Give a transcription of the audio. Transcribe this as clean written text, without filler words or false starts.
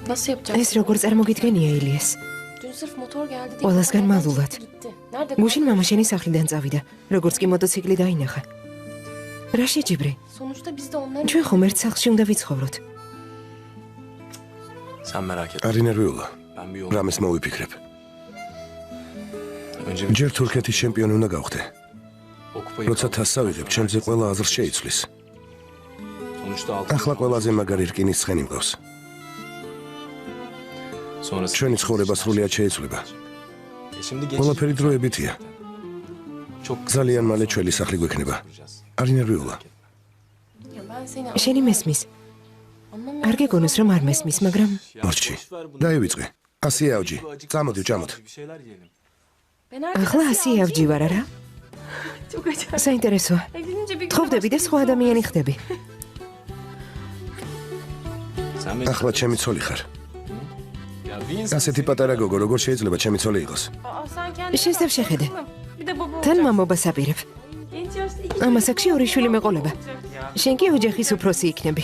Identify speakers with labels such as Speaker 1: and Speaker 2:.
Speaker 1: Nasıl yapacaksın?
Speaker 2: ეს როგორ წარმოგიდგენია ილიას?
Speaker 1: Dün sırf motor geldi diye.
Speaker 2: Ყველასგან მადლობთ.
Speaker 1: Gitti. Nerede?
Speaker 2: გუშინ მამა შენი სახლიდან წავიდა, როგორც კი მოტოციკლი დაინახა. რა შეჯიბრი?
Speaker 1: Sonuçta biz de onların...
Speaker 2: ჩვენ ხომ ერთ სახლში უნდა ვიცხოვროთ.
Speaker 3: Sen merak etme.
Speaker 4: არ ინერვიულა.
Speaker 3: Ben bir yol.
Speaker 4: რამეს მოვიფიქრებ.
Speaker 3: Önce
Speaker 4: ჯერ თურქეთის ჩემპიონი უნდა გავხდე.
Speaker 3: o kupayı
Speaker 4: როცა თასს ავიღებ, ჩემზე ყველა აზრს შეიცვლის.
Speaker 3: Sonuçta altın.
Speaker 4: ახლა ყველაზე მაგარი რკინის ცხენი მყავს.
Speaker 3: Sonrası.
Speaker 4: ჩვენი ცხოვრება სრულიად შეიცვლება.
Speaker 3: Şimdi
Speaker 4: ყველაფერი დროებითია.
Speaker 3: Çok
Speaker 4: ძალიან მალე ჩვენი სახლი გვექნება. არ ინერვიულა.
Speaker 1: Ya ben seni
Speaker 2: შენი მესმის.
Speaker 1: anlamıyorum.
Speaker 2: არ გეგონოს რომ არ მესმის, მაგრამ
Speaker 4: მორჩი. დაივიწყე. 100 ავჯი. წამოდი, ჭამოთ.
Speaker 3: Bir şeyler yiyelim.
Speaker 1: Ben herkese
Speaker 2: ახლა 100 ავჯი ვარ არა?
Speaker 1: Çok acayip.
Speaker 2: საინტერესოა.
Speaker 1: Evlenince bir gün
Speaker 2: თხოვდები და სხვა ადამიანი ხდები.
Speaker 3: Sen beni...
Speaker 4: ახლა ჩემი ცოლი ხარ.
Speaker 3: Ya bir insan...
Speaker 4: ასეთი პატარა გოგო როგორ შეიძლება ჩემი ცოლი იყოს?
Speaker 1: Aa, sen kendine
Speaker 2: Şersef
Speaker 1: bak,
Speaker 2: şehede.
Speaker 1: tamam. Bir de baba
Speaker 2: თან
Speaker 1: olacak.
Speaker 2: მამობას აპირებ.
Speaker 1: Genç yaşta iki
Speaker 2: ამასაკში ორი შვილი მეყოლება.
Speaker 1: olacak ya.
Speaker 2: შენ კი ოჯახის უფროსი იქნები.